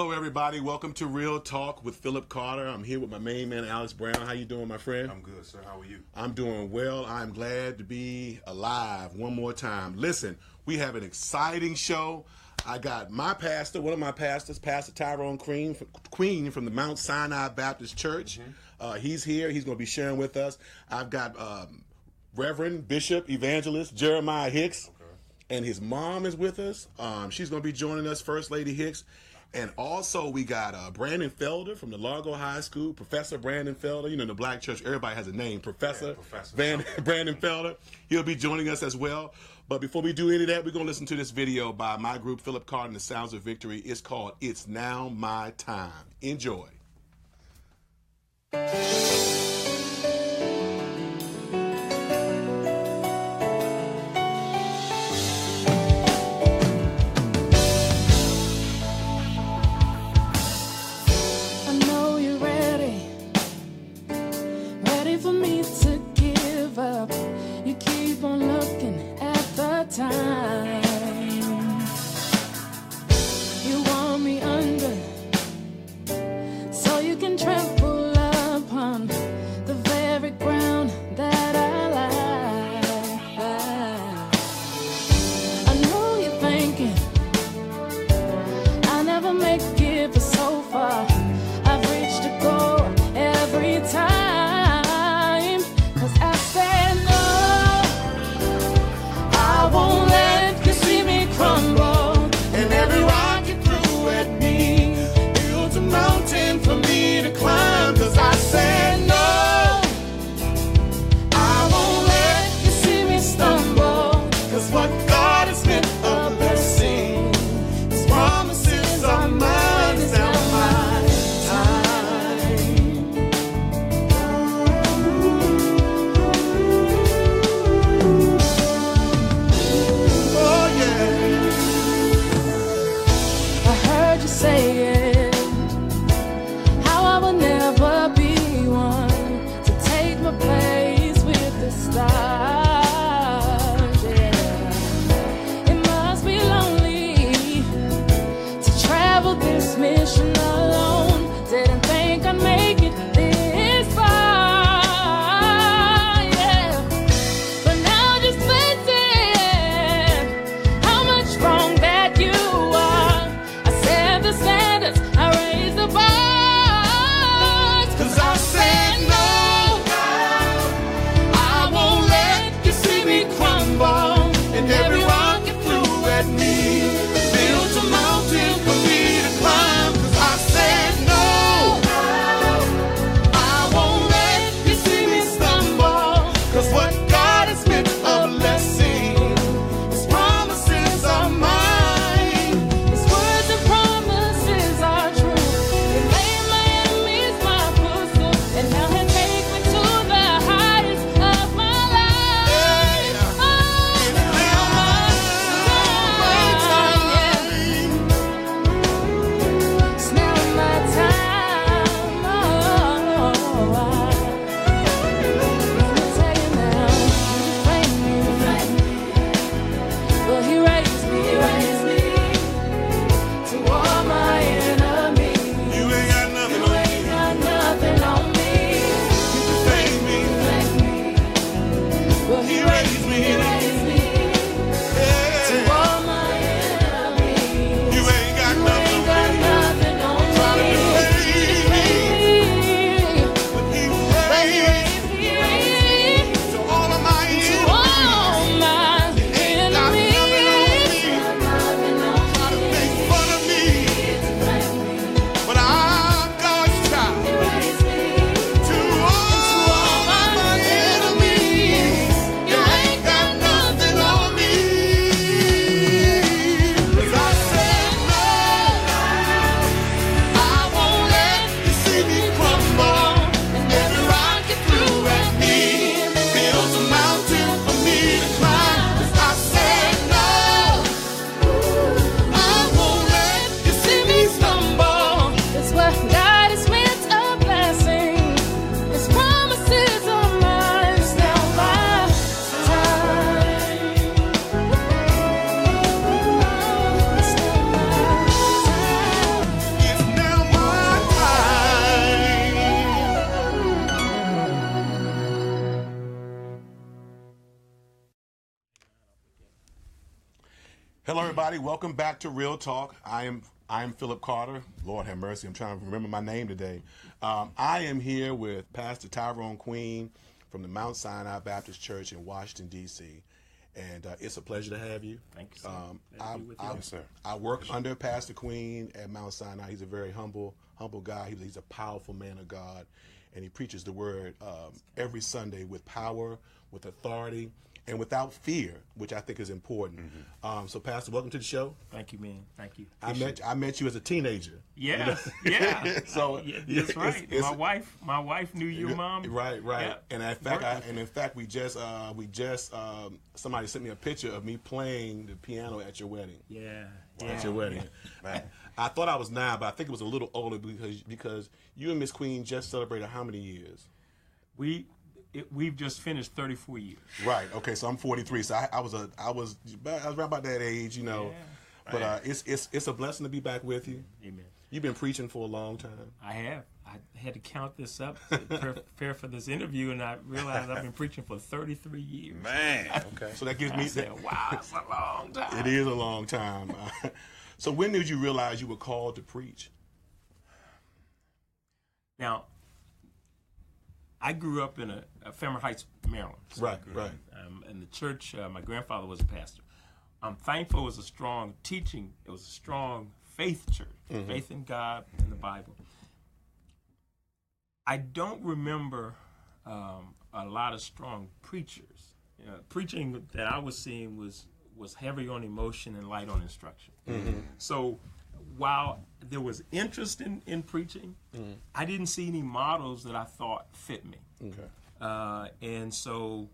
Hello, everybody. Welcome to Real Talk with Phillip Carter. I'm here with my main man, Alex Brown. How you doing, my friend? I'm good, sir. How are you? I'm doing well. I'm glad to be alive one more time. Listen, we have an exciting show. I got my pastor, one of my pastors, Pastor Tyrone Queen from the Mount Sinai Baptist Church. He's here. He's going to be sharing with us. I've got Reverend Bishop Evangelist Jeremiah Hicks, and his mom is with us. She's going to be joining us, First Lady Hicks. And also we got Brandon Felder from the Largo High School, Professor Brandon Felder. You know, in the black church, everybody has a name, Professor Brandon Felder. He'll be joining us as well. But before we do any of that, we're going to listen to this video by my group, Phillip Carter and the Sounds of Victory. It's called It's Now My Time. Enjoy. For me to give up, you keep on looking at the time. You want me under, so you can trample upon Hello, everybody. Welcome back to Real Talk. I am Phillip Carter. Lord have mercy. I'm trying to remember my name today. I am here with Pastor Tyrone Queen from the Mount Sinai Baptist Church in Washington, D.C. And it's a pleasure to have you. Thank you, sir. Yes, sir. I work under Pastor Queen at Mount Sinai. He's a very humble guy. He's a powerful man of God. And he preaches the word every Sunday with power, with authority, and without fear, which I think is important. So, Pastor, welcome to the show. Thank you, man. Thank you. I met you as a teenager. Yeah, yeah. So That's right. My wife knew your mom. Right. Yeah. And in fact, we just somebody sent me a picture of me playing the piano at your wedding. Yeah. At your wedding. Man. I thought I was 9, but I think it was a little older because you and Miss Queen just celebrated how many years? We've just finished 34 years. Right. Okay. So I'm 43. So I was right about that age, you know. Yeah. But it's a blessing to be back with you. Amen. You've been preaching for a long time. I have. I had to count this up to prepare for this interview, and I realized I've been preaching for 33 years. Man. Okay. So that gives I me said, wow, it's a long time. It is a long time. So when did you realize you were called to preach? Now, I grew up in a Fairmont Heights, Maryland. So Right. In the church, my grandfather was a pastor. I'm thankful it was a strong teaching. It was a strong faith church, faith in God and the Bible. I don't remember a lot of strong preachers. Preaching that I was seeing was heavy on emotion and light on instruction. So while there was interest in preaching, I didn't see any models that I thought fit me. Okay. And so,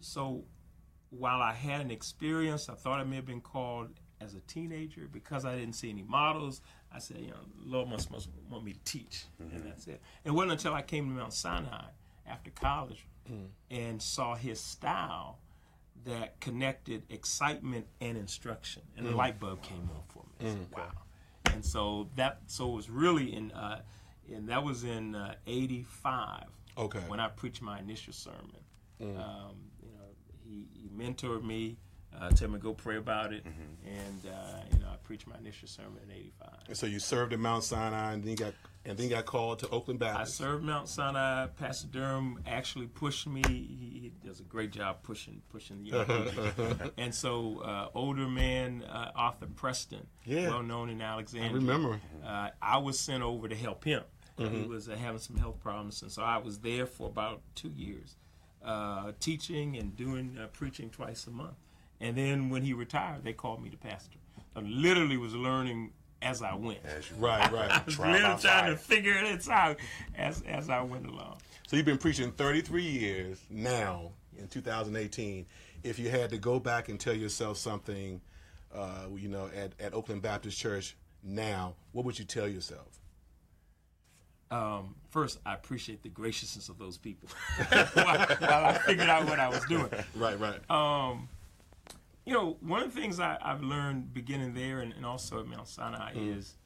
so while I had an experience, I thought I may have been called as a teenager. Because I didn't see any models, I said, Lord must want me to teach, and that's it. It wasn't until I came to Mount Sinai after college and saw his style that connected excitement and instruction, and the light bulb came on for me. I said, wow. And so it was really and that was in '85. Okay. When I preached my initial sermon. He mentored me, told me to go pray about it, and I preached my initial sermon in '85. And so you served at Mount Sinai, and then you got called to Oakland I Baptist. served Mount Sinai. Pastor Durham actually pushed me. He does a great job pushing the young people. And so older man Arthur Preston, well known in Alexandria. I remember. I was sent over to help him. He was having some health problems, and so I was there for about 2 years, teaching and doing preaching twice a month. And then when he retired, they called me to pastor. I literally was learning as I went. Right. I was literally trying to figure it out as I went along. So you've been preaching 33 years now in 2018. If you had to go back and tell yourself something, at Oakland Baptist Church now, what would you tell yourself? First, I appreciate the graciousness of those people while I figured out what I was doing. Right. One of the things I've learned beginning there and also at Mount Sinai is,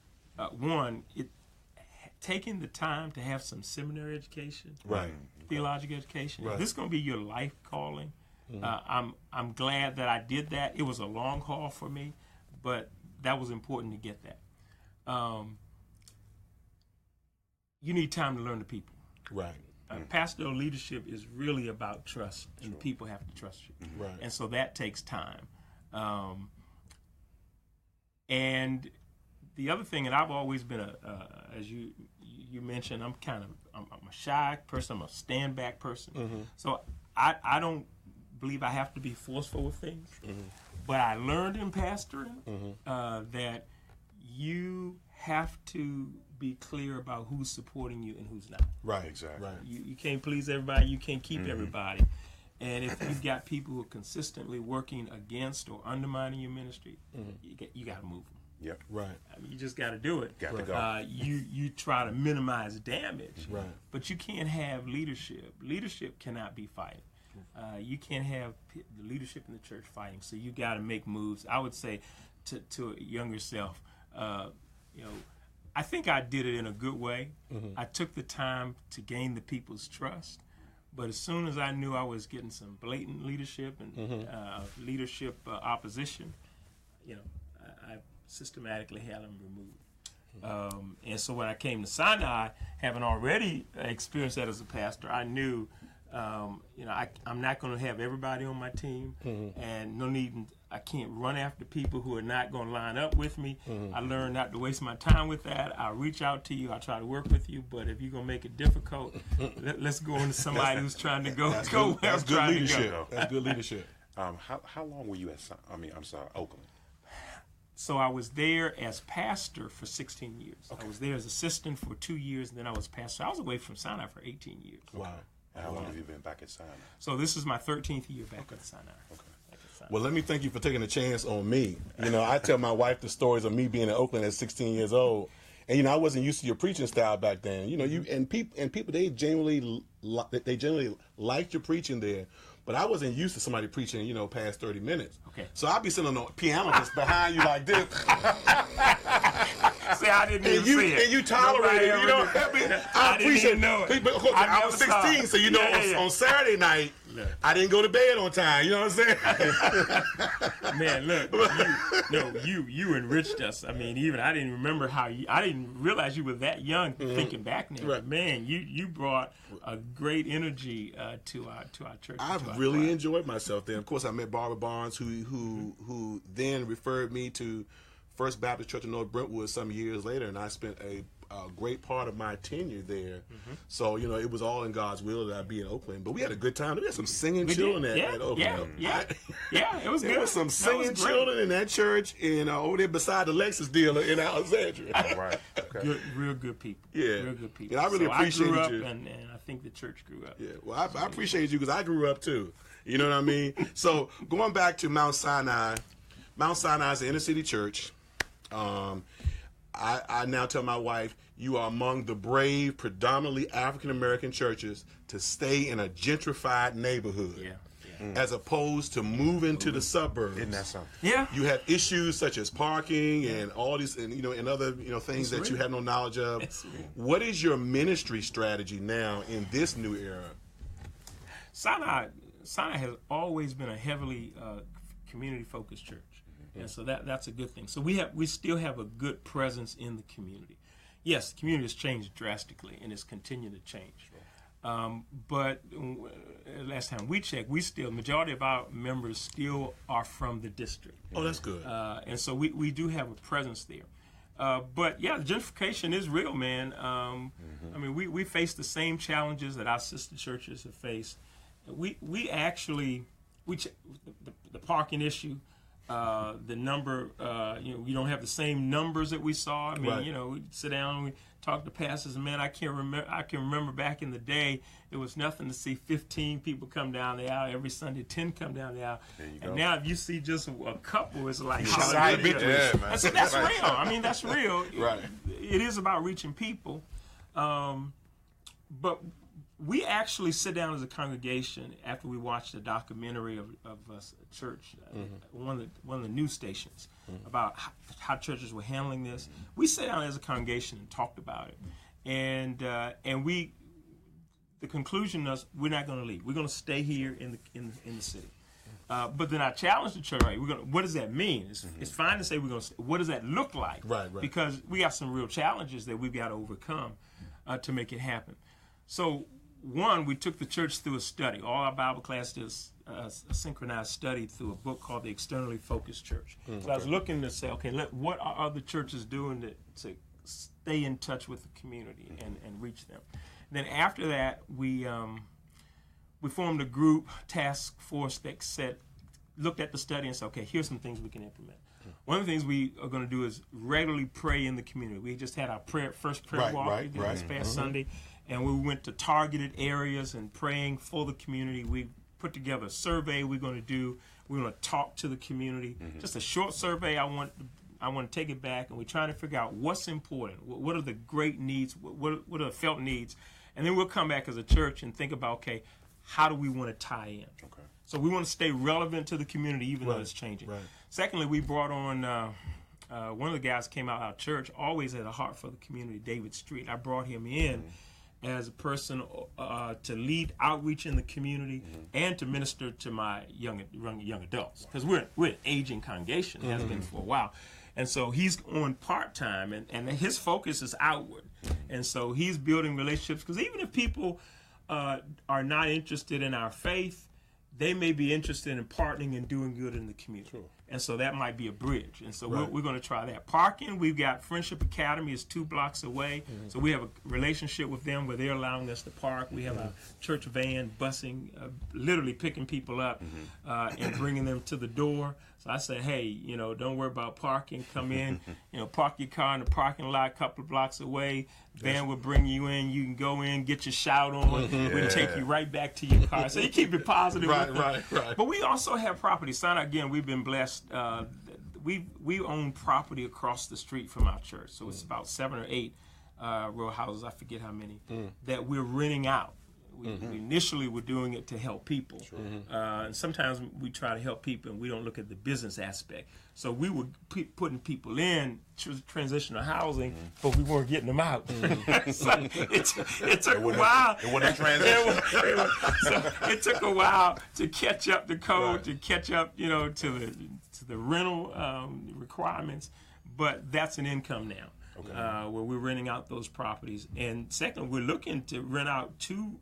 taking the time to have some seminary education, theological education. If this is going to be your life calling, I'm glad that I did that. It was a long haul for me, but that was important to get that. You need time to learn the people. Right. Pastoral leadership is really about trust, and the people have to trust you. Right. And so that takes time. And the other thing, and I've always been as you mentioned, I'm a shy person. I'm a stand back person. So I don't believe I have to be forceful with things. But I learned in pastoring that you have to be clear about who's supporting you and who's not. Right, exactly. Right. You can't please everybody. You can't keep everybody. And if you've got people who are consistently working against or undermining your ministry, you got to move them. Yep. Right. I mean, you just got to do it. Got to go. You try to minimize damage, right? But you can't have leadership. Leadership cannot be fighting. You can't have the leadership in the church fighting. So you got to make moves. I would say to a younger self, I think I did it in a good way. I took the time to gain the people's trust. But as soon as I knew I was getting some blatant leadership and leadership opposition, I systematically had them removed. And so when I came to Sinai, having already experienced that as a pastor, I knew, I'm not going to have everybody on my team, and no need. I can't run after people who are not going to line up with me. I learned not to waste my time with that. I'll reach out to you. I'll try to work with you. But if you're going to make it difficult, let's go into somebody who's trying to go. That's good leadership. That's good leadership. How long were you at? Oakland. So I was there as pastor for 16 years. Okay. I was there as assistant for 2 years, and then I was pastor. I was away from Sinai for 18 years. Wow. How long have you been back at Sinai? So this is my 13th year back at Sinai. Okay. Well, let me thank you for taking a chance on me. I tell my wife the stories of me being in Oakland at 16 years old, and I wasn't used to your preaching style back then. People they generally liked your preaching there, but I wasn't used to somebody preaching past 30 minutes. Okay. So I'd be sitting on the piano just behind you like this. See, I didn't even see it. And you tolerated it. I appreciate know it. But I was 16, so on Saturday night, I didn't go to bed on time. You know what I'm saying? Man, look, you enriched us. I mean, even I didn't remember I didn't realize you were that young. Thinking back now, right. Man, you brought a great energy to our church. I've really enjoyed myself there. Of course, I met Barbara Barnes, who then referred me to First Baptist Church in North Brentwood some years later, and I spent a great part of my tenure there. So, it was all in God's will that I be in Oakland. But we had a good time. We had some singing children at Oakland. Yeah, it was good. There was some singing children in that church and over there beside the Lexus dealer in Alexandria. Right. Okay. Real good people. Yeah. Real good people. And I really appreciate you. I you. grew up, and I think the church grew up. Yeah. Well, I appreciate you because I grew up too. You know what I mean? So, going back to Mount Sinai is an inner city church. I now tell my wife, you are among the brave, predominantly African-American churches to stay in a gentrified neighborhood. Yeah. As opposed to moving to the suburbs. Isn't that something? Yeah. You have issues such as parking and all these, and other, things that you had no knowledge of. What is your ministry strategy now in this new era? Sinai has always been a heavily community-focused church. And so that's a good thing. So we still have a good presence in the community. Yes, the community has changed drastically and is continuing to change. But last time we checked, majority of our members still are from the district. Oh, that's good. And so we do have a presence there. But yeah, the gentrification is real, man. I mean, we face the same challenges that our sister churches have faced. We actually the parking issue. The number, we don't have the same numbers that we saw. I mean, right. We sit down and we talk to pastors, and man, I can remember back in the day, it was nothing to see 15 people come down the aisle every Sunday, 10 come down the aisle. And now if you see just a couple, it's like, yeah, man. So that's real. I mean, that's real. Right. It is about reaching people. But we actually sit down as a congregation after we watched a documentary of a church, one of the news stations, about how churches were handling this. We sat down as a congregation and talked about it, and the conclusion was we're not going to leave. We're going to stay here in the city. But then I challenged the church. Right, what does that mean? It's fine to say we're going to. What does that look like? Right. Because we got some real challenges that we've got to overcome to make it happen. So. One, we took the church through a study. All our Bible class does a synchronized study through a book called The Externally Focused Church. So I was looking to say, okay, what are other churches doing to stay in touch with the community and reach them? And then after that, we formed a group task force that looked at the study and said, okay, here's some things we can implement. One of the things we are going to do is regularly pray in the community. We just had our first prayer walk this past Sunday. And we went to targeted areas and praying for the community. We put together a survey we're going to do. We're going to talk to the community. Just a short survey. I want to take it back, and we're trying to figure out what's important. What are the great needs? What are the felt needs? And then we'll come back as a church and think about, okay, how do we want to tie in? Okay. So we want to stay relevant to the community even though it's changing. Right. Secondly, we brought on one of the guys came out of our church, always had a heart for the community, David Street. I brought him in. as a person to lead outreach in the community and to minister to my young adults, because we're an aging congregation, has been for a while. And so he's on part-time, and his focus is outward. And so he's building relationships, because even if people are not interested in our faith, they may be interested in partnering and doing good in the community. Sure. And so that might be a bridge. And so we're going to try that. Parking, we've got Friendship Academy is 2 blocks away. So we have a relationship with them where they're allowing us to park. We have a church van busing, literally picking people up and bringing them to the door. So I say, hey, don't worry about parking. Come in, park your car in the parking lot a couple of blocks away. Van will bring you in. You can go in, get your shout on. We'll take you right back to your car. So you keep it positive. Right. But we also have property. Son, again, we've been blessed. We own property across the street from our church. So it's about 7 or 8 row houses, I forget how many, that we're renting out. We initially were doing it to help people. Sure. And sometimes we try to help people and we don't look at the business aspect. So we were putting people in transitional housing, but we weren't getting them out. So it took a while. It wasn't a transition. So it took a while to catch up the code, to catch up, to the rental requirements. But that's an income now. Okay. Where we're renting out those properties. And second, we're looking to rent out 2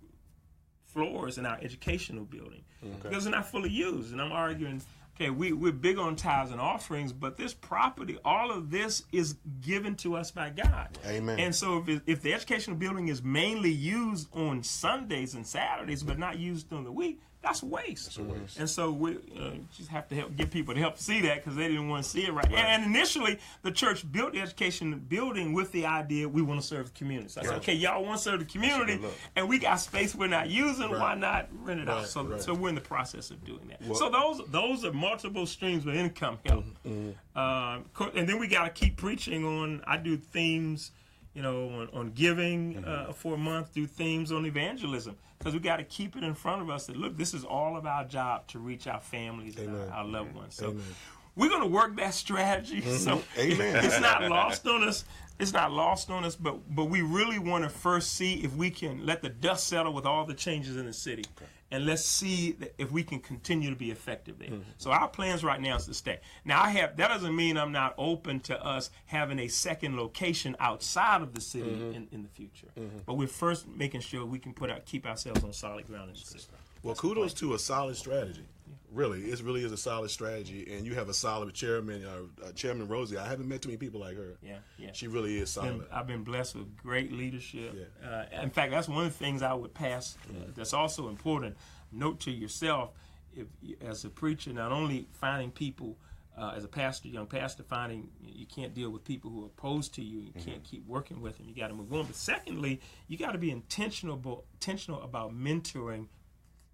floors in our educational building because they're not fully used. And I'm arguing, okay, we're big on tithes and offerings, but this property, all of this is given to us by God. Amen. And so if the educational building is mainly used on Sundays and Saturdays, but not used during the week, that's a waste. That's a waste. And so we just have to get people to help see that, because they didn't want to see it right. And initially, the church built the education building with the idea we want to serve the community. So I said, okay, y'all want to serve the community, and we got space we're not using. Why not rent it out? So we're in the process of doing that. Well, so those are multiple streams of income help. And then we got to keep preaching on. I do themes, on giving for a month. Do themes on evangelism. Because we got to keep it in front of us that, look, this is all of our job to reach our families and our loved ones. So we're going to work that strategy. So it's not lost on us. It's not lost on us, but we really want to first see if we can let the dust settle with all the changes in the city. And let's see if we can continue to be effective there. So our plans right now is to stay. Now that doesn't mean I'm not open to us having a second location outside of the city in the future. But we're first making sure we can keep ourselves on solid ground in the city. Well, kudos to a solid strategy. Really, it really is a solid strategy, and you have a solid chairman, Chairman Rosie. I haven't met too many people like her. Yeah. She really is solid. I've been blessed with great leadership. In fact, that's one of the things I would pass. That's also important. Note to yourself, as a preacher, not only finding people, as a pastor, young pastor, finding you can't deal with people who are opposed to you. You can't keep working with them. You got to move on. But secondly, you got to be intentional about mentoring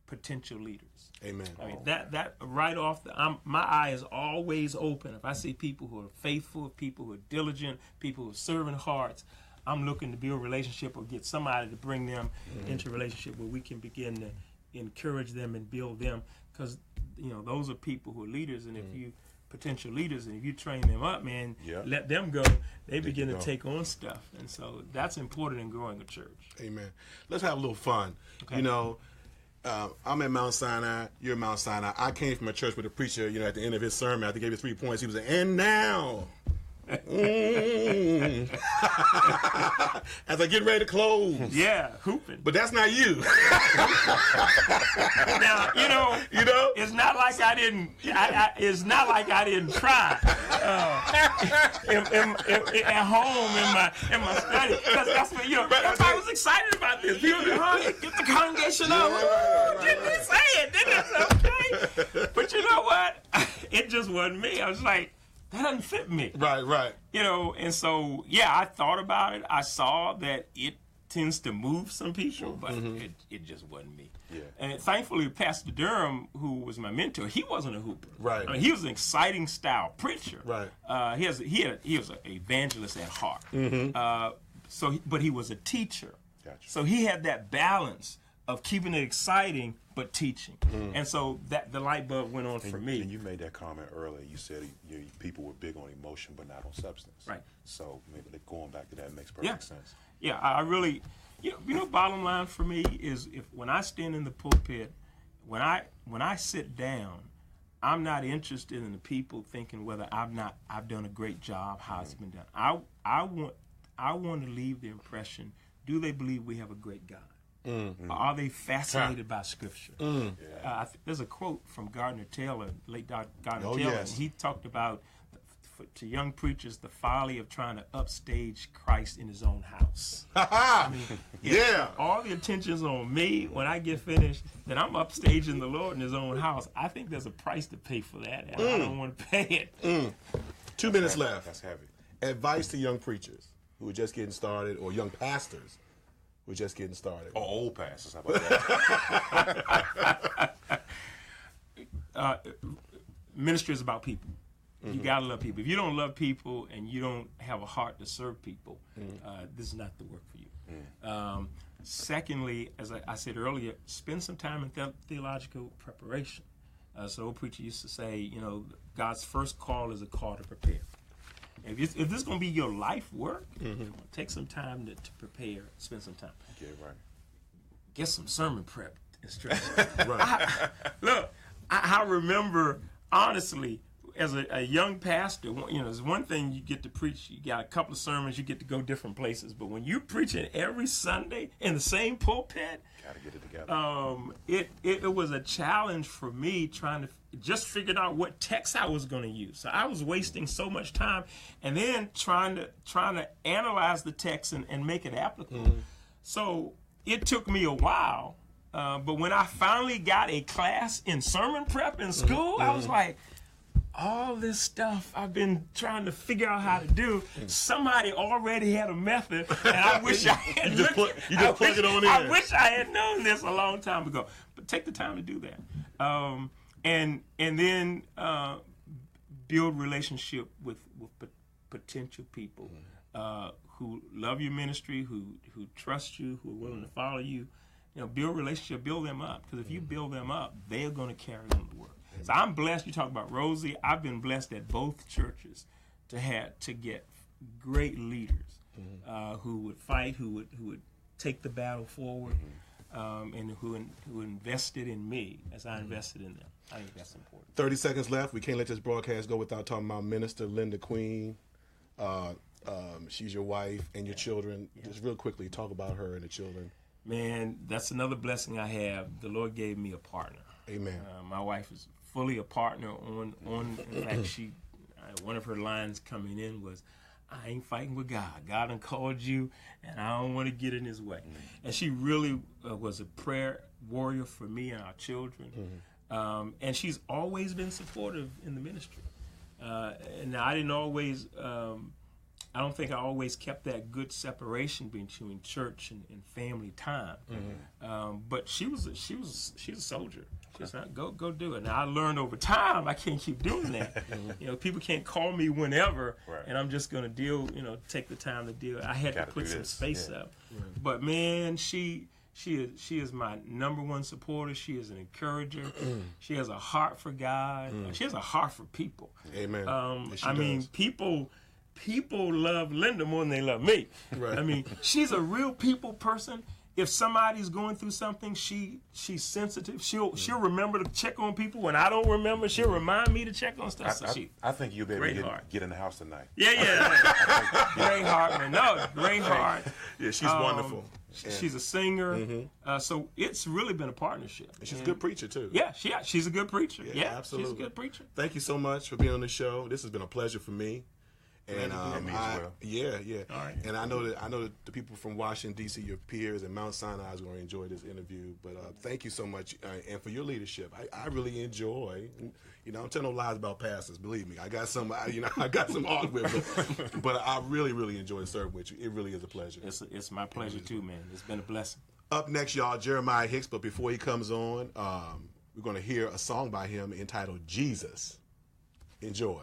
potential leaders. Amen. I mean, that right off, my eye is always open. If I see people who are faithful, people who are diligent, people who are serving hearts, I'm looking to build a relationship or get somebody to bring them into a relationship where we can begin to encourage them and build them, because those are people who are leaders, and if you potential leaders, and if you train them up, man, let them go, they begin to take on stuff. And so that's important in growing a church. Amen. Let's have a little fun. Okay. I'm at Mount Sinai, you're at Mount Sinai. I came from a church with a preacher, at the end of his sermon, after he gave you 3 points, he was like, and now. As I get ready to close. Yeah, hooping. But that's not you. Now, it's not like I didn't. It's not like I didn't try at home in my study, because that's what everybody was excited about this. People get the congregation up. Didn't he say it? Didn't it? Okay. But you know what? It just wasn't me. I was like, that doesn't fit me. Right. And so, I thought about it. I saw that it tends to move some people, but it just wasn't me. Yeah. And thankfully, Pastor Durham, who was my mentor, he wasn't a hooper. Right. I mean, he was an exciting style preacher. Right. He was an evangelist at heart. But he was a teacher. Gotcha. So he had that balance of keeping it exciting but teaching. And so that the light bulb went on for me. And you made that comment earlier. You said people were big on emotion but not on substance. Right. So maybe going back to that makes perfect sense. Yeah, I really, Bottom line for me is when I stand in the pulpit, when I sit down, I'm not interested in the people thinking whether I've done a great job, how it's been done. I want to leave the impression: do they believe we have a great God? Mm-hmm. Are they fascinated by Scripture? There's a quote from Gardner Taylor, late Gardner Taylor. Yes. And he talked about, to young preachers, the folly of trying to upstage Christ in his own house. Yeah. All the attention's on me. When I get finished, then I'm upstaging the Lord in his own house. I think there's a price to pay for that, and I don't want to pay it. 2 minutes left. That's heavy. Advice to young preachers who are just getting started, or young pastors who are just getting started. Oh, old pastors. How about that? Ministry is about people. You gotta love people. If you don't love people and you don't have a heart to serve people, this is not the work for you. Secondly, as I said earlier, spend some time in theological preparation. So old preacher used to say, God's first call is a call to prepare. If this is going to be your life work, take some time to prepare, spend some time. Yeah, right. Get some sermon prep instruction. Right. I remember, honestly, as a young pastor, there's one thing you get to preach. You got a couple of sermons, you get to go different places. But when you're preaching every Sunday in the same pulpit, Gotta get it together. it was a challenge for me trying to just figure out what text I was going to use. So I was wasting so much time, and then trying to analyze the text and make it applicable. So it took me a while, but when I finally got a class in sermon prep in school, I was like, all this stuff I've been trying to figure out how to do, somebody already had a method, and I wish I had plug it on in. I wish I had known this a long time ago. But take the time to do that, and then build relationship with potential people who love your ministry, who trust you, who are willing to follow you. Build relationship, build them up, because if you build them up, they're going to carry on the work. So I'm blessed. You talk about Rosie. I've been blessed at both churches to get great leaders who would fight, who would take the battle forward, and who invested in me as I invested in them. I think that's important. 30 seconds left. We can't let this broadcast go without talking about Minister Linda Queen. She's your wife and your children. Yeah. Just real quickly, talk about her and the children. Man, that's another blessing I have. The Lord gave me a partner. Amen. My wife is fully a partner on in fact, one of her lines coming in was, I ain't fighting with God. God done called you, and I don't want to get in his way. And she really was a prayer warrior for me and our children. And she's always been supportive in the ministry. And I didn't always, I don't think I always kept that good separation between church and family time. But she's a soldier. She's not, go do it. Now I learned over time I can't keep doing that. People can't call me whenever, and I'm just going to take the time to deal. I had to put some space up. But man, she is my number one supporter. She is an encourager. She has a heart for God. She has a heart for people. Amen. I mean, people love Linda more than they love me. Right. I mean, she's a real people person. If somebody's going through something, she's sensitive. She'll remember to check on people. When I don't remember, she'll remind me to check on stuff. I think you'll be able to get in the house tonight. Yeah. Great heart, man. No, great heart. Yeah, she's wonderful. She's a singer. So it's really been a partnership. And she's a good preacher, too. Yeah, she's a good preacher. Yeah, absolutely. She's a good preacher. Thank you so much for being on the show. This has been a pleasure for me. And me as well. Yeah. All right. And I know that the people from Washington D.C., your peers, and Mount Sinai is going to enjoy this interview. But thank you so much, and for your leadership. I really enjoy. I'm telling no lies about pastors. Believe me, I got some. I got some art with, but I really, really enjoy serving with you. It really is a pleasure. It's my pleasure too, man. It's been a blessing. Up next, y'all, Jeremiah Hicks. But before he comes on, we're going to hear a song by him entitled "Jesus." Enjoy.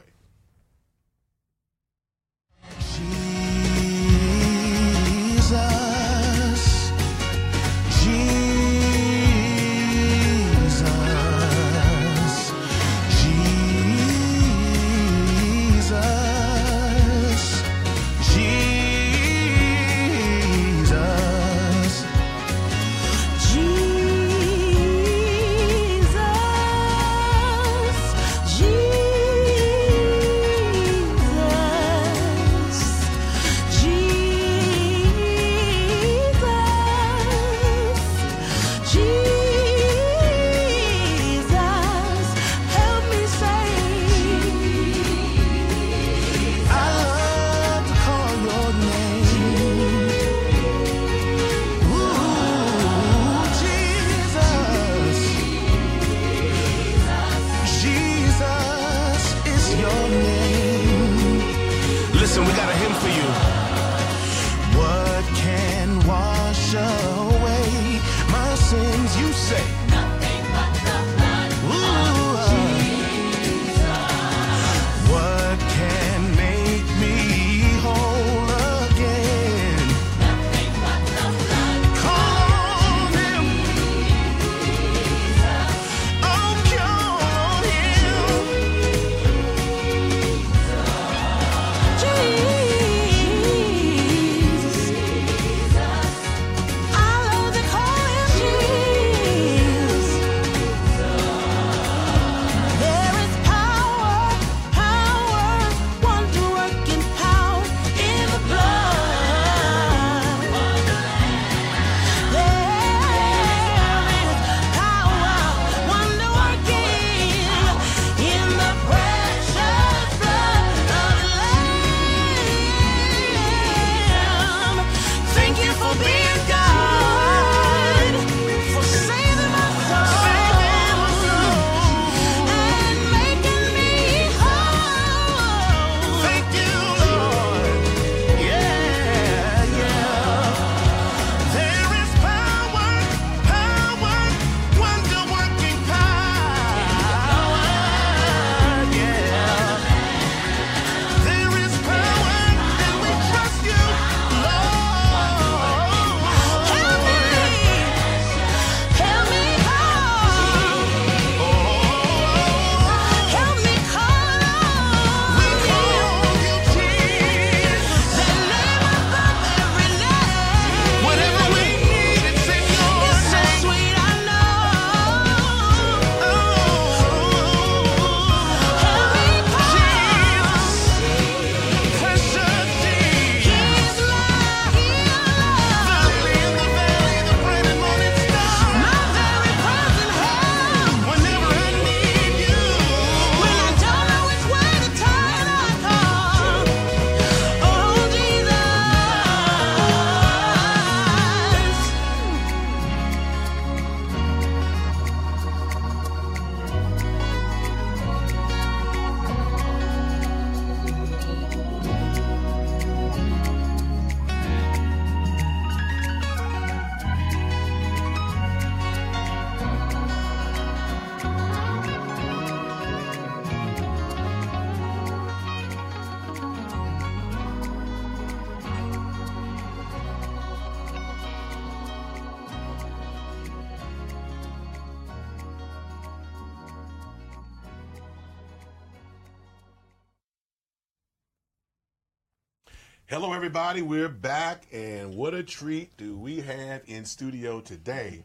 Hello, everybody. We're back, and what a treat do we have in studio today.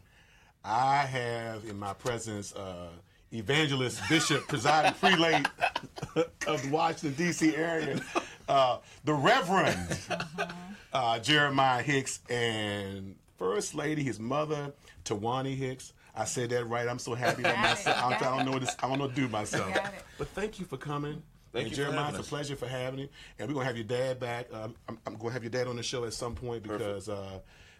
I have in my presence Evangelist Bishop, presiding prelate of the Washington, D.C. area, the Reverend Jeremiah Hicks, and First Lady, his mother, Tawani Hicks. I said that right. I'm so happy that myself. I don't know what I don't know what to do myself. But thank you for coming. Thank you, Jeremiah. It's a pleasure for having you. And we're gonna have your dad back. I'm gonna have your dad on the show at some point because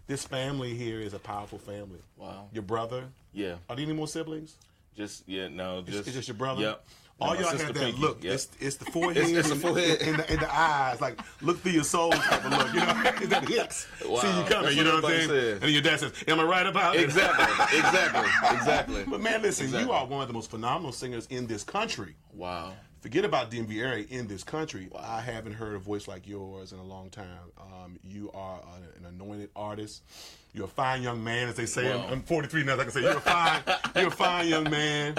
this family here is a powerful family. Wow. Your brother. Yeah. Are there any more siblings? It's just your brother. Yep. All y'all have that Pinky. look. Yep. It's the forehead, It's the forehead. and the eyes, like look through your soul type of look. You know, is that Hicks? Wow. See you coming. That's You know what I'm everybody saying? says. And then your dad says, "Am I right about it?" Exactly. But man, listen, Exactly. you are one of the most phenomenal singers in this country. Wow. Forget about DMV area in this country. Wow. I haven't heard a voice like yours in a long time. You are an anointed artist. You're a fine young man, as they say. Wow. I'm 43 now. Like I say, you're a fine young man.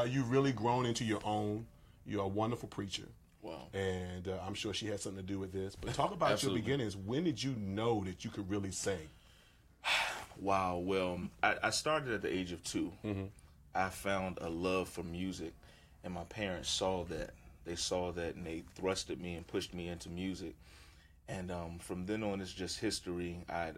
You've really grown into your own. You're a wonderful preacher. Wow. And I'm sure she had something to do with this. But talk about your Absolutely. beginnings. When did you know that you could really sing? Wow. Well, I started at the age of 2. Mm-hmm. I found a love for music, and my parents saw that. They saw that, and they thrusted me and pushed me into music. And from then on, it's just history. I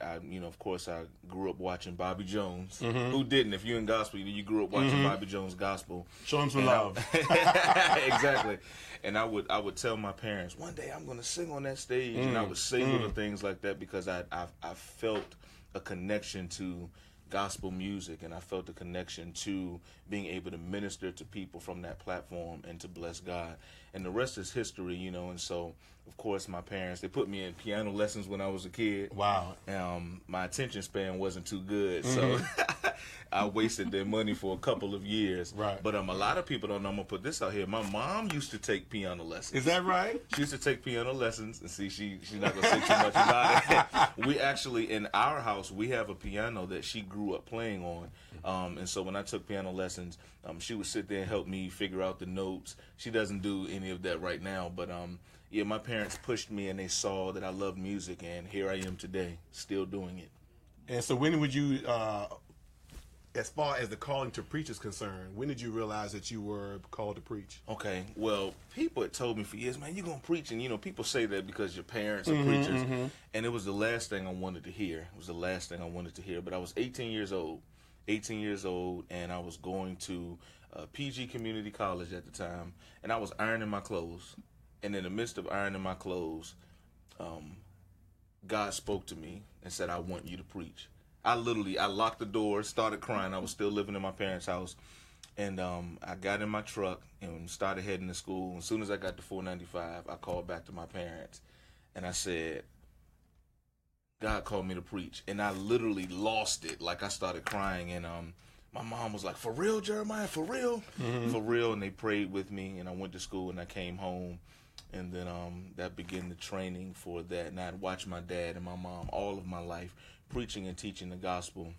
of course, I grew up watching Bobby Jones. Mm-hmm. Who didn't? If you're in gospel, you grew up watching Bobby Jones gospel. Show him some love. Exactly. And I would tell my parents, one day I'm going to sing on that stage, and I would say little things like that because I felt a connection to gospel music, and I felt a connection to being able to minister to people from that platform and to bless God. And the rest is history, and so, of course, my parents, they put me in piano lessons when I was a kid. Wow. My attention span wasn't too good, so I wasted their money for a couple of years. Right. But a lot of people don't know, I'm going to put this out here. My mom used to take piano lessons. Is that right? She used to take piano lessons, and see, she's not going to say too much about it. We actually, in our house, we have a piano that she grew up playing on. And so when I took piano lessons, she would sit there and help me figure out the notes. She doesn't do any of that right now, but yeah, my parents pushed me, and they saw that I loved music, and here I am today, still doing it. And so when would you, as far as the calling to preach is concerned, when did you realize that you were called to preach? Okay, well, people had told me for years, man, you're going to preach, and, people say that because your parents are preachers, and it was the last thing I wanted to hear. It was the last thing I wanted to hear, but I was 18 years old, and I was going to PG Community College at the time, and I was ironing my clothes, and in the midst of ironing my clothes, God spoke to me and said, I want you to preach. I locked the door, started crying. I was still living in my parents' house, and I got in my truck and started heading to school. As soon as I got to 495, I called back to my parents, and I said, God called me to preach, and I literally lost it. Like, I started crying, and my mom was like, for real, Jeremiah, for real? For real, and they prayed with me, and I went to school, and I came home, and then that began the training for that, and I'd watched my dad and my mom all of my life preaching and teaching the gospel,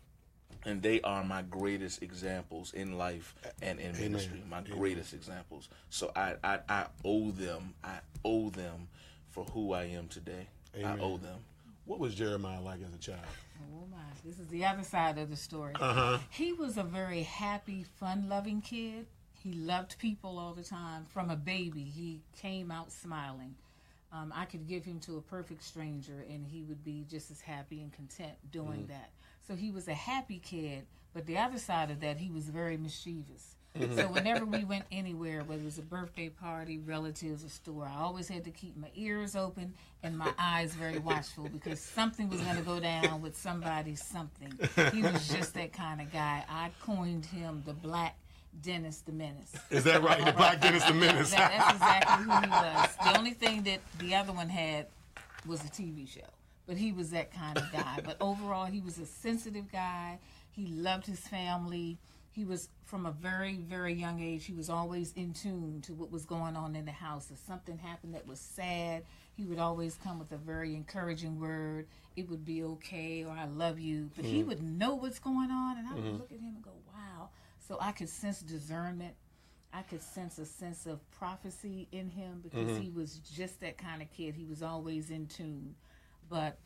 and they are my greatest examples in life and in ministry, my greatest examples. So I owe them for who I am today. Amen. I owe them. What was Jeremiah like as a child? Oh my, this is the other side of the story. He was a very happy, fun-loving kid. He loved people all the time. From a baby, he came out smiling. I could give him to a perfect stranger, and he would be just as happy and content doing that. So he was a happy kid, but the other side of that, he was very mischievous. So whenever we went anywhere, whether it was a birthday party, relatives, a store, I always had to keep my ears open and my eyes very watchful because something was going to go down with somebody's something. He was just that kind of guy. I coined him the Black Dennis the Menace. Is that right? The Black Dennis the Menace. That's exactly who he was. The only thing that the other one had was a TV show. But he was that kind of guy. But overall, he was a sensitive guy. He loved his family. He was, from a very, very young age, he was always in tune to what was going on in the house. If something happened that was sad, he would always come with a very encouraging word. It would be okay, or I love you. But he would know what's going on, and I would look at him and go, wow. So I could sense discernment. I could sense a sense of prophecy in him because he was just that kind of kid. He was always in tune. But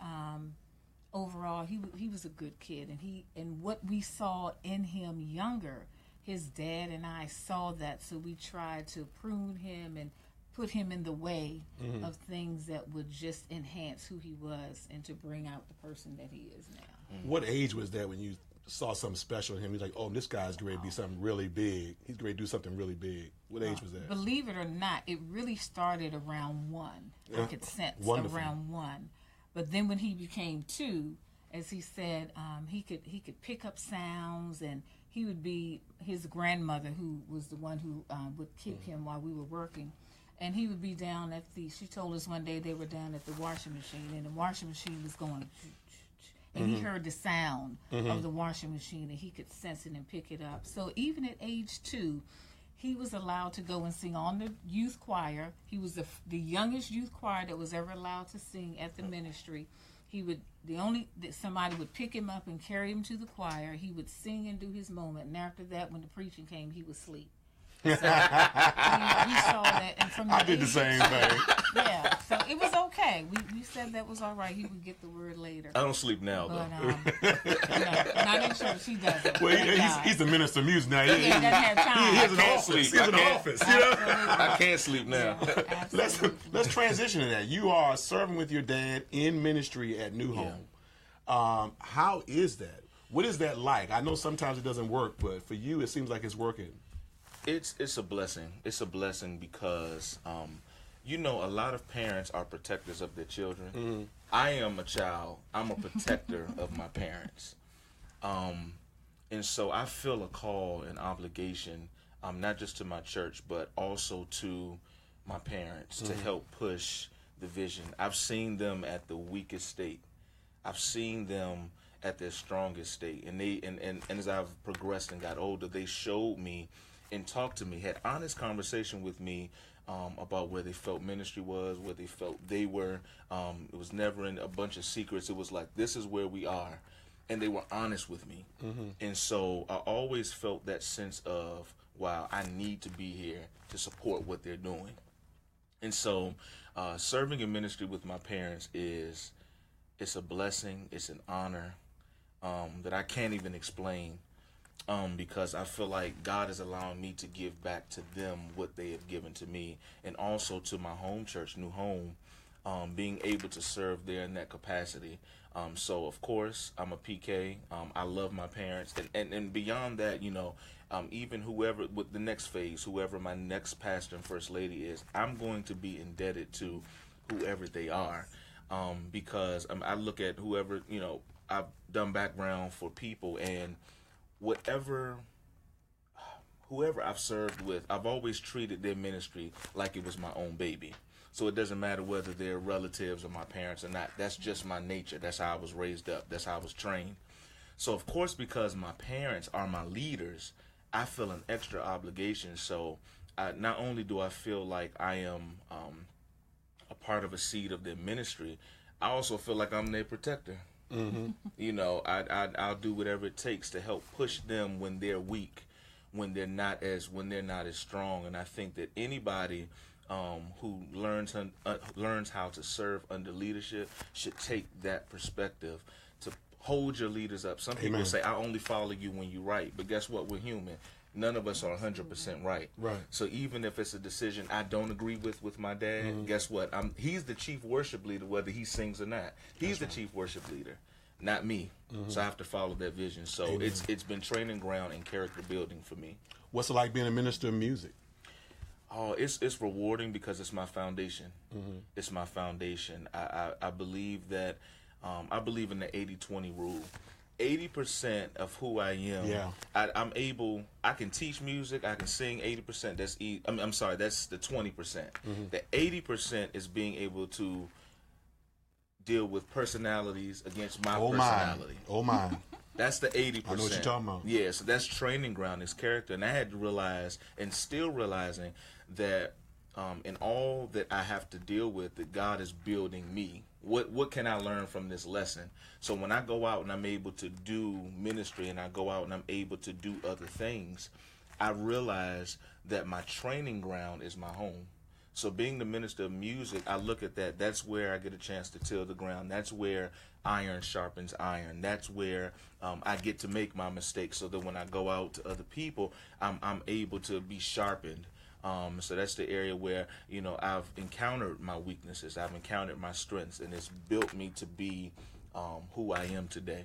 overall, he was a good kid, and what we saw in him younger, his dad and I saw that, so we tried to prune him and put him in the way of things that would just enhance who he was and to bring out the person that he is now. What age was that when you saw something special in him? He's like, oh, this guy's going to be something really big. He's going to do something really big. What age was that? Believe it or not, it really started around 1. I could sense around 1. But then when he became 2, as he said, he could pick up sounds, and he would be his grandmother, who was the one who would kick him while we were working. And he would be down at she told us one day they were down at the washing machine, and the washing machine was going, and he heard the sound of the washing machine, and he could sense it and pick it up. So even at age 2, he was allowed to go and sing on the youth choir. He was the youngest youth choir that was ever allowed to sing at the ministry. He would somebody would pick him up and carry him to the choir. He would sing and do his moment, and after that, when the preaching came, he would sleep. So, we saw that, and from I did the same thing. Yeah, so it was okay. We said that was all right. He would get the word later. I don't sleep now, though. But, not in church. He doesn't. Well, he's the minister of music now. He doesn't have time. He has an can't office. sleep. He has an I can't. office. You know? I can't sleep now. Yeah, Let's transition to that. You are serving with your dad in ministry at New Home. How is that? What is that like? I know sometimes it doesn't work, but for you, it seems like it's working. It's a blessing. It's a blessing because, a lot of parents are protectors of their children. I am a child. I'm a protector of my parents. And so I feel a call and obligation, not just to my church, but also to my parents to help push the vision. I've seen them at the weakest state. I've seen them at their strongest state. And and as I've progressed and got older, they showed me and talked to me, had honest conversation with me about where they felt ministry was, where they felt they were. It was never in a bunch of secrets. It was like, this is where we are. And they were honest with me. And so I always felt that sense of, wow, I need to be here to support what they're doing. And so serving in ministry with my parents it's a blessing. It's an honor that I can't even explain. Because I feel like God is allowing me to give back to them what they have given to me, and also to my home church, New Home, being able to serve there in that capacity. So, of course, I'm a PK. I love my parents. And beyond that, even whoever, with the next phase, whoever my next pastor and first lady is, I'm going to be indebted to whoever they are. Because I look at whoever, I've done background for people, and whoever I've served with, I've always treated their ministry like it was my own baby. So it doesn't matter whether they're relatives or my parents or not. That's just my nature. That's how I was raised up. That's how I was trained. So, of course, because my parents are my leaders, I feel an extra obligation. So not only do I feel like I am a part of a seed of their ministry, I also feel like I'm their protector. I'll do whatever it takes to help push them when they're weak, when they're not as strong. And I think that anybody who learns how to serve under leadership should take that perspective to hold your leaders up. Some people say, I only follow you when you're right, but guess what? We're human. None of us are 100% right. So even if it's a decision I don't agree with my dad, guess what? He's the chief worship leader, whether he sings or not. He's the chief worship leader, not me. So I have to follow that vision. So it's been training ground and character building for me. What's it like being a minister of music? Oh, it's rewarding because it's my foundation. It's my foundation. I believe that I believe in the 80-20 rule. 80% of who I am, I can teach music, I can sing 80%. That's the 20%. The 80% is being able to deal with personalities against my personality. That's the 80%. I know what you're talking about. Yeah, so that's training ground, is character. And I had to realize, and still realizing, that in all that I have to deal with, that God is building me. What can I learn from this lesson? So when I go out and I'm able to do ministry, and I go out and I'm able to do other things, I realized that my training ground is my home. So being the minister of music, I look at that. That's where I get a chance to till the ground. That's where iron sharpens iron. That's where I get to make my mistakes, so that when I go out to other people, I'm able to be sharpened. So that's the area where, I've encountered my weaknesses. I've encountered my strengths, and it's built me to be who I am today.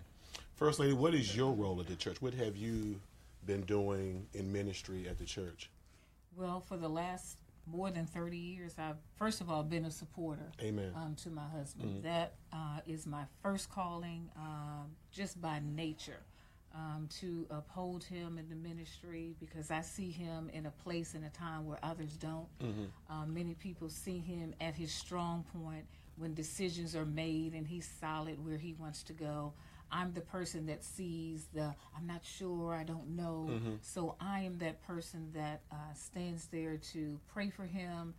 First Lady, what is your role at the church? What have you been doing in ministry at the church? Well, for the last more than 30 years, I've, first of all, been a supporter. Amen. To my husband. That is my first calling, just by nature, to uphold him in the ministry, because I see him in a place and a time where others don't. Many people see him at his strong point when decisions are made and he's solid where he wants to go. I'm the person that sees I'm not sure, I don't know. So I am that person that stands there to pray for him,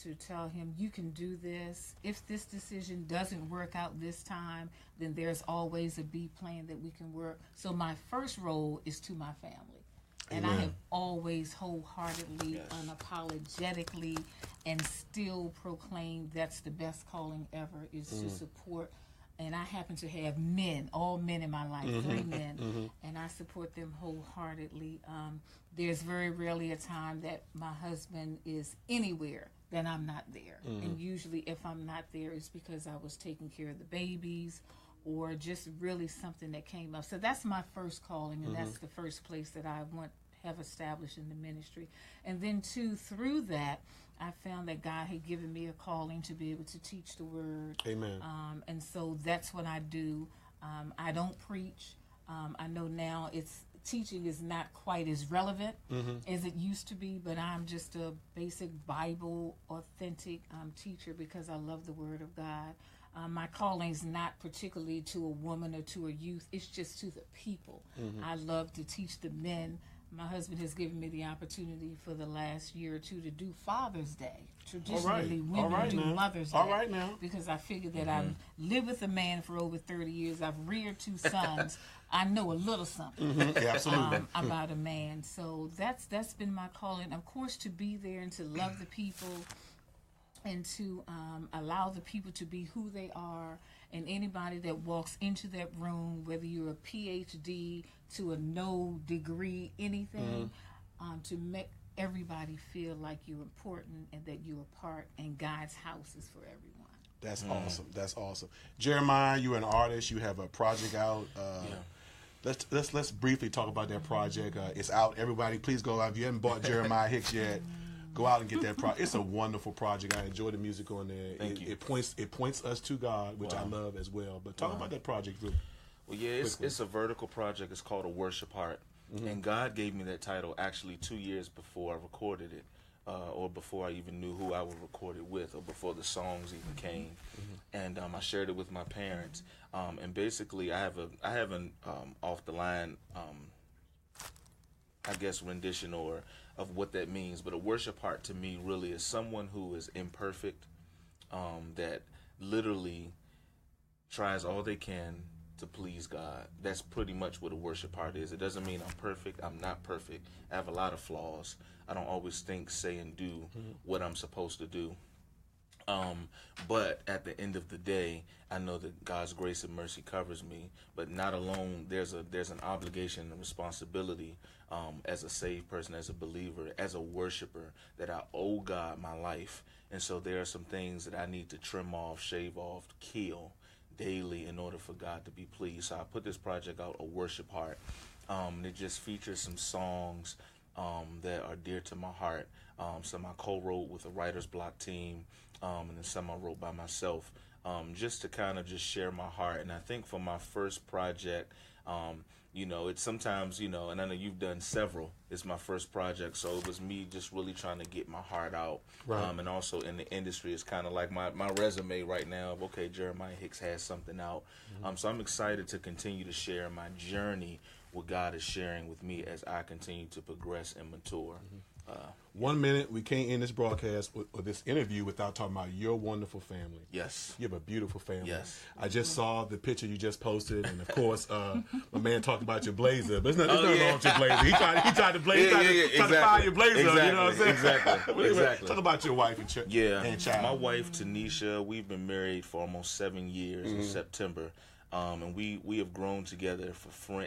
to tell him, you can do this. If this decision doesn't work out this time, then there's always a B plan that we can work. So my first role is to my family. And I have always wholeheartedly, unapologetically, and still proclaimed that's the best calling ever, is to support. And I happen to have all men in my life, 3 men, and I support them wholeheartedly. There's very rarely a time that my husband is anywhere that I'm not there. And usually if I'm not there, it's because I was taking care of the babies or just really something that came up. So that's my first calling, and that's the first place that I have established in the ministry. And then too, through that, I found that God had given me a calling to be able to teach the word. Amen. And so that's what I do. I don't preach. I know now teaching is not quite as relevant as it used to be, but I'm just a basic Bible authentic teacher because I love the word of God. My calling is not particularly to a woman or to a youth. It's just to the people. I love to teach the men. My husband has given me the opportunity for the last year or two to do Father's Day. Traditionally, women do Mother's Day. All right now. Because I figured that I've lived with a man for over 30 years. I've reared 2 sons. I know a little something Absolutely. about a man. So that's been my calling. Of course, to be there and to love the people and to allow the people to be who they are. And anybody that walks into that room, whether you're a PhD to a no degree, anything, to make everybody feel like you're important and that you're a part, and God's house is for everyone. That's awesome. That's awesome. Jeremiah, you're an artist. You have a project out. Let's briefly talk about that project. It's out. Everybody, please go out. If you haven't bought Jeremiah Hicks yet, go out and get that project. It's a wonderful project. I enjoy the music on there. Thank you. It points us to God, which I love as well. But talk about that project really. Well, yeah, it's a vertical project. It's called A Worship Heart. And God gave me that title actually 2 years before I recorded it, or before I even knew who I would record it with, or before the songs even came. And I shared it with my parents. And basically, I have an off the line, I guess, rendition of what that means. But a worship heart to me really is someone who is imperfect, that literally tries all they can to please God. That's pretty much what a worship heart is. It doesn't mean I'm perfect. I'm not perfect. I have a lot of flaws. I don't always think, say, and do what I'm supposed to do. But at the end of the day, I know that God's grace and mercy covers me. But not alone, there's an obligation and responsibility as a saved person, as a believer, as a worshiper, that I owe God my life. And so there are some things that I need to trim off, shave off, kill daily in order for God to be pleased. So I put this project out, A Worship Heart. It just features some songs that are dear to my heart. Some I co-wrote with a writer's block team, and then some I wrote by myself, just to kind of just share my heart. And I think for my first project, it's sometimes, and I know you've done several. It's my first project, so it was me just really trying to get my heart out. Right. And also in the industry, it's kind of like my resume right now of, okay, Jeremiah Hicks has something out. So I'm excited to continue to share my journey, what God is sharing with me as I continue to progress and mature. 1 minute, we can't end this broadcast or this interview without talking about your wonderful family. Yes. You have a beautiful family. Yes. I just saw the picture you just posted, and of course, my man talked about your blazer, but it's nothing wrong with your blazer. He tried to blaze, tried to fire your blazer. Exactly. You know what I'm saying? Exactly. Talk about your wife and child. My wife Tanisha, we've been married for almost 7 years in September. And we have grown together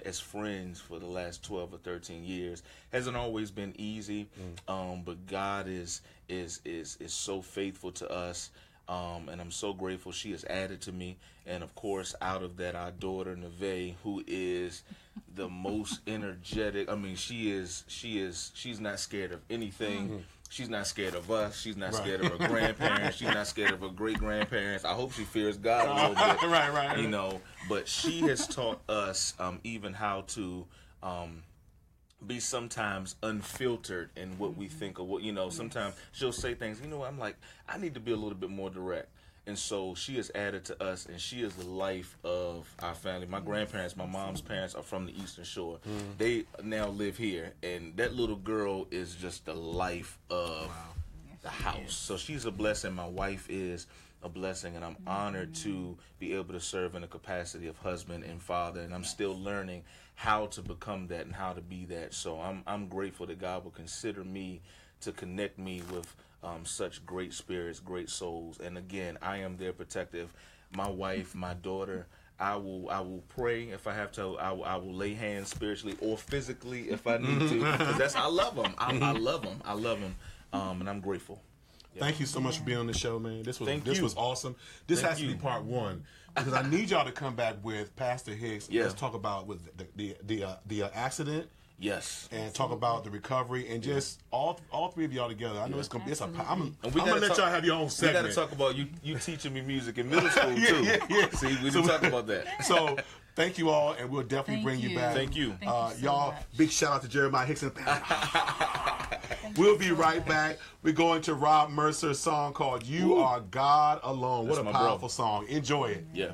as friends for the last 12 or 13 years. Hasn't always been easy, but God is so faithful to us, and I'm so grateful. She has added to me, and of course, out of that, our daughter Neve, who is the most energetic. I mean, she's not scared of anything. She's not scared of us. She's not scared of her grandparents. She's not scared of her great-grandparents. I hope she fears God a little bit. Right. You know, but she has taught us even how to be sometimes unfiltered in what we think of what, sometimes she'll say things, I'm like, I need to be a little bit more direct. And so she has added to us, and she is the life of our family. My grandparents, my mom's parents are from the Eastern Shore. They now live here, and that little girl is just the life of the house. So she's a blessing. My wife is a blessing, and I'm honored to be able to serve in the capacity of husband and father, and I'm still learning how to become that and how to be that. So I'm grateful that God will consider me to connect me with such great spirits, great souls. And again, I am their protective. My wife, my daughter, I will pray if I have to. I will lay hands spiritually or physically if I need to. Because I love them. I love them. I love them. And I'm grateful. Yeah. Thank you so much for being on the show, man. This was awesome. This has to be part 1 because I need y'all to come back with Pastor Hicks. And let's talk about with the accident. Yes. And talk about the recovery and just all three of y'all together. I know it's gonna be. I'm gonna let y'all have your own segment. We got to talk about you teaching me music in middle school too. Yeah. See, we didn't talk about that. So thank you all, and we'll definitely bring you back. Thank you. Y'all, big shout out to Jeremiah Hicks and we'll be right back. We're going to Rob Mercer's song called "You Are God Alone." What a powerful song. Enjoy it. Yeah.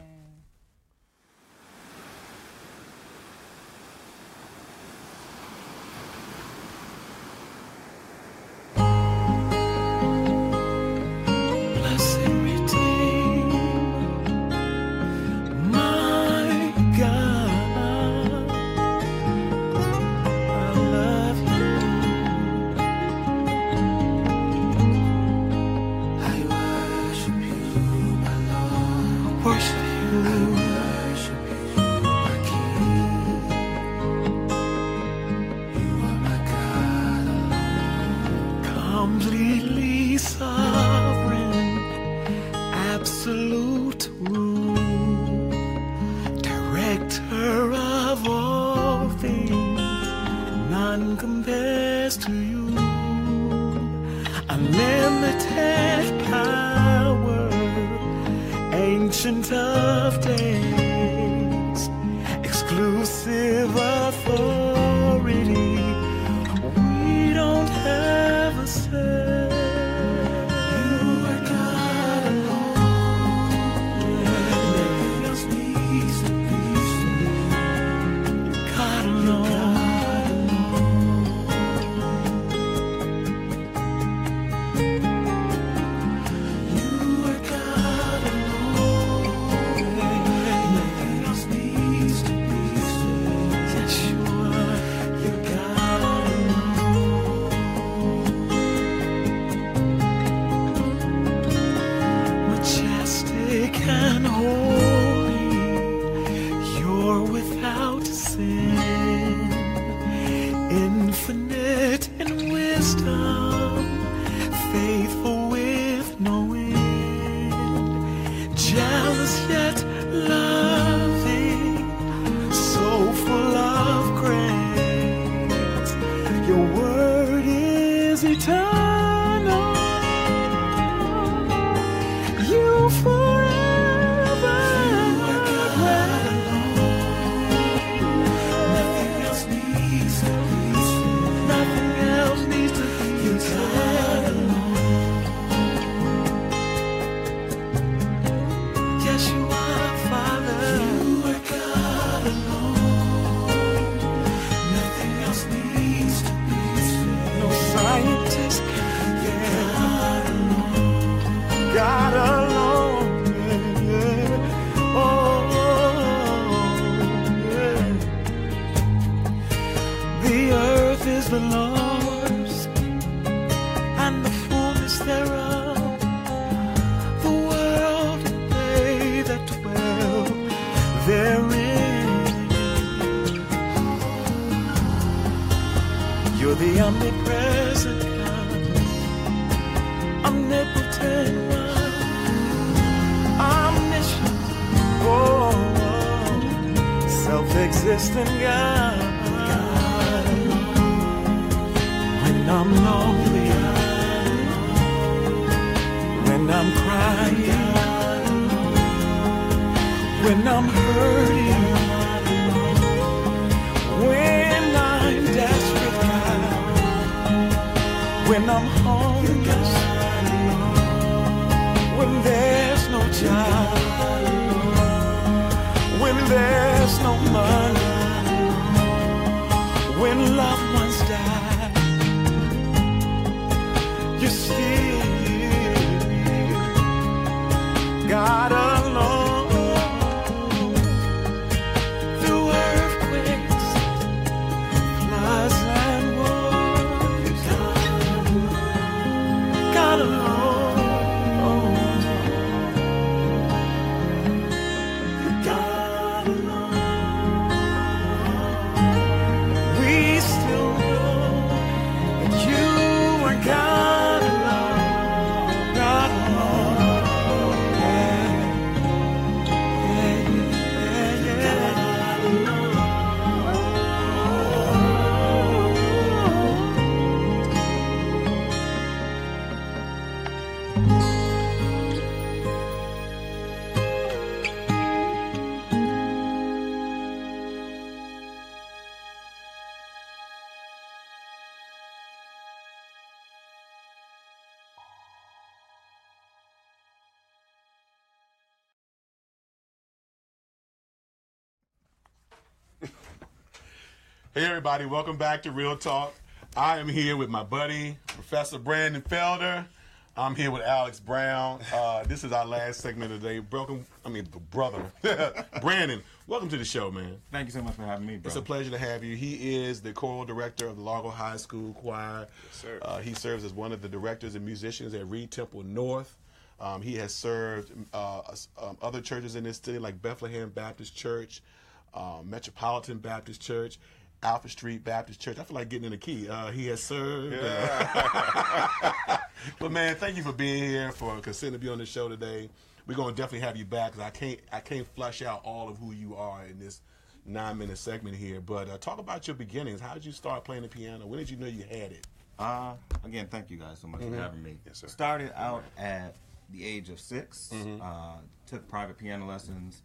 Completely sovereign, absolute rule, director of all things, none compares to you. Unlimited power, ancient of days, exclusive authority. We don't have a say. You are God alone. Nothing else needs to be said. God alone. You are God alone. The earth is the Lord's, and the fullness thereof, the world and they that dwell therein. You're the omnipresent God, omnipotent one, omniscient, self-existent God. When I'm lonely, when I'm crying, when I'm hurting, when I'm desperate, God, when I'm homeless, when there's no job, when there's no money, when loved ones die, you still God alone. Through earthquakes, floods and wars, God alone. God alone. We still know that you are God alone. God alone. Hey everybody, welcome back to Real Talk. I am here with my buddy, Professor Brandon Felder. I'm here with Alex Brown. This is our last segment of the day. Brother. Brandon, welcome to the show, man. Thank you so much for having me, bro. It's a pleasure to have you. He is the choral director of the Largo High School Choir. Yes, sir. He serves as one of the directors and musicians at Reed Temple North. He has served other churches in this city like Bethlehem Baptist Church, Metropolitan Baptist Church, Alpha Street Baptist Church. I feel like getting in the key. He has served. But man, thank you for being here, for consenting to be on the show today. We're going to definitely have you back because I can't flush out all of who you are in this 9-minute segment here. But talk about your beginnings. How did you start playing the piano? When did you know you had it? Again, thank you guys so much for having me. Yes, sir. Started out at the age of 6. Took private piano lessons.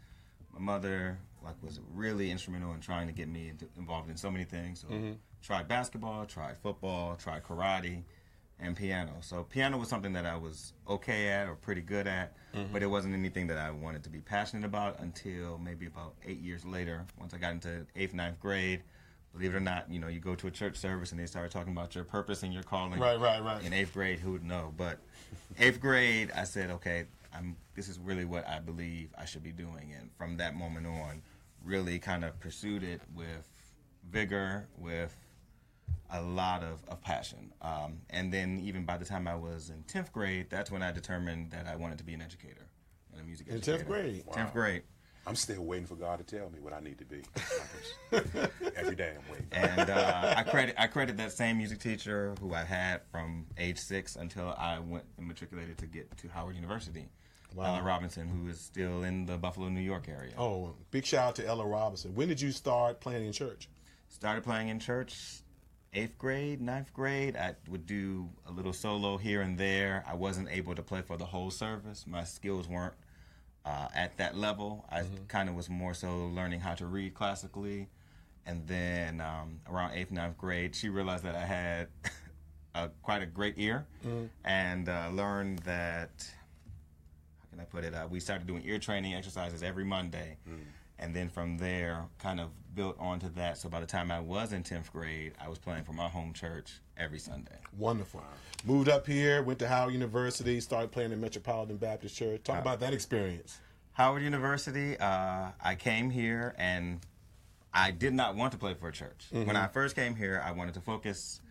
My mother was really instrumental in trying to get me involved in so many things. So tried basketball, tried football, tried karate, and piano. So piano was something that I was okay at or pretty good at, but it wasn't anything that I wanted to be passionate about until maybe about 8 years later, once I got into 8th, 9th grade. Believe it or not, you go to a church service and they start talking about your purpose and your calling. Right. In 8th grade, who would know? But 8th grade, I said, okay, this is really what I believe I should be doing. And from that moment on, really kind of pursued it with vigor, with a lot of passion. And then even by the time I was in 10th grade, that's when I determined that I wanted to be an educator, and a music educator. In 10th grade? Wow. 10th grade. I'm still waiting for God to tell me what I need to be. Every day I'm waiting. And I credit that same music teacher who I had from age 6 until I went and matriculated to get to Howard University. Wow. Ella Robinson, who is still in the Buffalo, New York area. Oh, big shout out to Ella Robinson. When did you start playing in church? Started playing in church 8th grade, 9th grade. I would do a little solo here and there. I wasn't able to play for the whole service. My skills weren't at that level. I kind of was more so learning how to read classically. And then around 8th, 9th grade, she realized that I had quite a great ear and learned that, how can I put it, we started doing ear training exercises every Monday. And then from there, kind of built onto that. So by the time I was in 10th grade, I was playing for my home church every Sunday. Wonderful. Moved up here, went to Howard University, started playing at Metropolitan Baptist Church. Talk about that experience. Howard University, I came here and I did not want to play for a church. When I first came here, I wanted to focus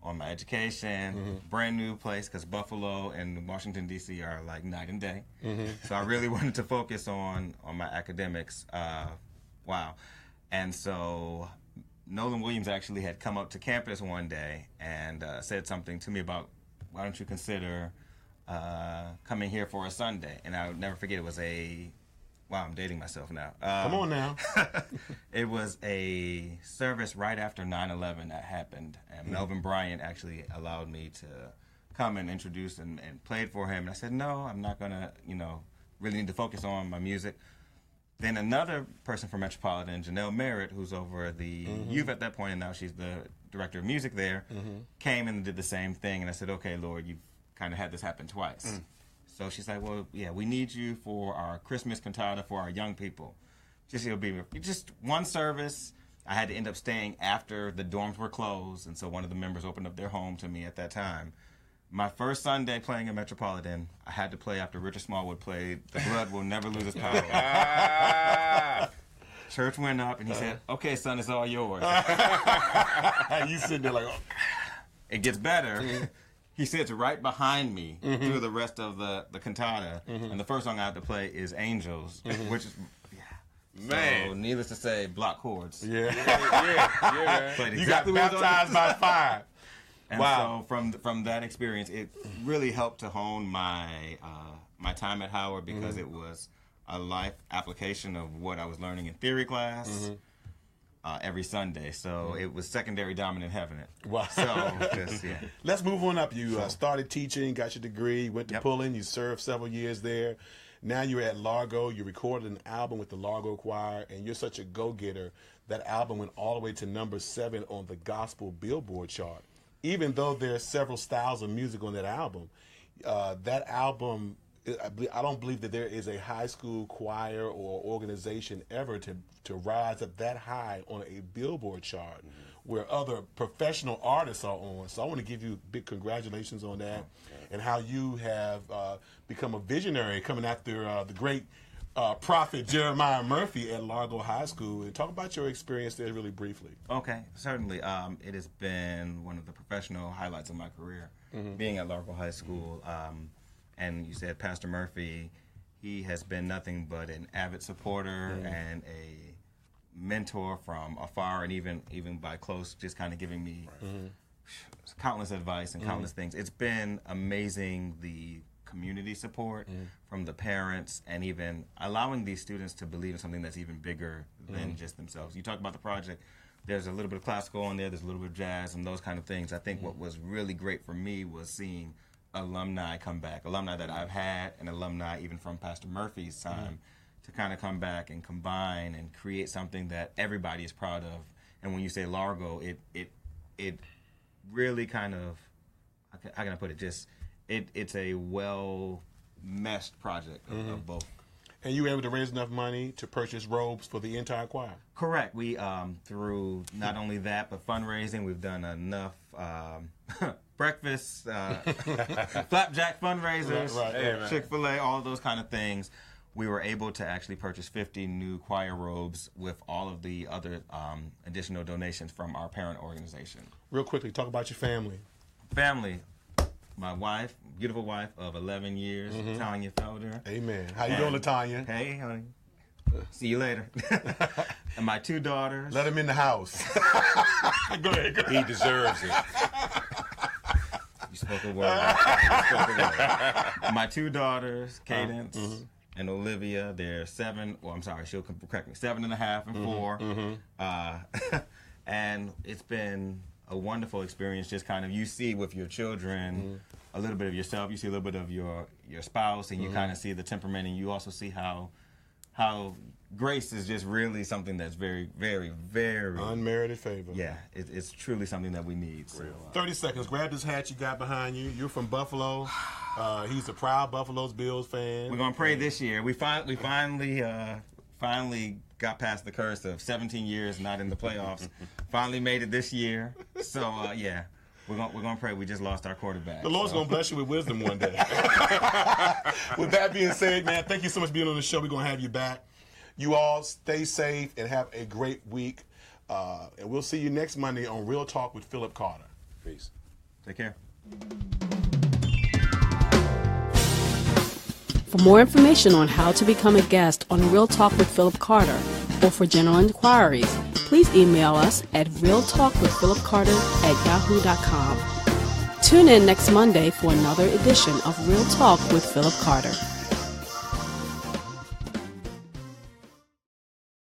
on my education, brand new place, because Buffalo and Washington, D.C. are like night and day. So I really wanted to focus on my academics. Wow. And so Nolan Williams actually had come up to campus one day and said something to me about, why don't you consider coming here for a Sunday? And I would never forget, it was wow, I'm dating myself now. Come on now. It was a service right after 9/11 that happened, and Melvin Bryant actually allowed me to come and introduce and played for him. And I said, no, I'm not going to, really need to focus on my music. Then another person from Metropolitan, Janelle Merritt, who's over the youth at that point, and now she's the director of music there, came and did the same thing. And I said, okay, Lord, you've kind of had this happen twice. So she's like, well, yeah, we need you for our Christmas cantata for our young people. It'll be just one service. I had to end up staying after the dorms were closed, and so one of the members opened up their home to me at that time. My first Sunday playing at Metropolitan, I had to play after Richard Smallwood played "The Blood Will Never Lose Its Power." Church went up, and he said, okay, son, it's all yours. You sitting there like, oh. It gets better. He sits right behind me through the rest of the cantata, and the first song I have to play is Angels, which is, Man. So, needless to say, block chords. Yeah. man. Played You exactly got what was on baptized by fire. And Wow. so from that experience, it really helped to hone my my time at Howard, because it was a life application of what I was learning in theory class every Sunday. So it was secondary dominant having it. Wow. So just, yeah. Let's move on up. You started teaching, got your degree, went to Yep. Pullen. You served several years there. Now you're at Largo. You recorded an album with the Largo Choir, and you're such a go-getter. That album went all the way to number 7 on the Gospel Billboard chart. Even though there are several styles of music on that album, I don't believe that there is a high school choir or organization ever to rise up that high on a Billboard chart where other professional artists are on. So I want to give you big congratulations on that and how you have become a visionary coming after the great prophet Jeremiah Murphy at Largo High School. And talk about your experience there really briefly. Okay, certainly. It has been one of the professional highlights of my career, being at Largo High School. And you said Pastor Murphy, he has been nothing but an avid supporter and a mentor from afar, and even by close, just kind of giving me countless advice and countless things. It's been amazing, the community support from the parents, and even allowing these students to believe in something that's even bigger than just themselves. You talk about the project, there's a little bit of classical on there, there's a little bit of jazz and those kind of things. I think what was really great for me was seeing alumni come back, alumni that I've had, and alumni even from Pastor Murphy's time, to kind of come back and combine and create something that everybody is proud of. And when you say Largo, it really kind of, how can I put it, just it's a well meshed project of both. And you were able to raise enough money to purchase robes for the entire choir. Correct. We through not only that but fundraising, we've done enough breakfast, flapjack fundraisers, Right. Chick-fil-A, all of those kind of things. We were able to actually purchase 50 new choir robes with all of the other additional donations from our parent organization. Real quickly, talk about your family. Family, my wife, beautiful wife of 11 years, Tanya Felder. Amen. How you doing, LaTanya? Hey, honey. See you later. And my 2 daughters. Let him in the house. Go ahead. He deserves it. You spoke a word. You spoke a word. My 2 daughters, Cadence and Olivia, they're 7. Well, I'm sorry, she'll correct me. 7.5 and 4. And it's been a wonderful experience. Just kind of, you see with your children a little bit of yourself. You see a little bit of your spouse, and you kind of see the temperament, and you also see how grace is just really something that's very, very, very Unmerited favor. Yeah, it's truly something that we need. So, 30 seconds. Grab this hat you got behind you. You're from Buffalo. He's a proud Buffalo Bills fan. we're gonna pray this year. We finally got past the curse of 17 years not in the playoffs. Finally made it this year. So yeah, we're gonna pray. We just lost our quarterback. The Lord's going to bless you with wisdom one day. With that being said, man, thank you so much for being on the show. We're going to have you back. You all stay safe and have a great week. And we'll see you next Monday on Real Talk with Phillip Carter. Peace. Take care. For more information on how to become a guest on Real Talk with Phillip Carter, or for general inquiries, please email us at realtalkwithphillipcarter@yahoo.com. Tune in next Monday for another edition of Real Talk with Phillip Carter.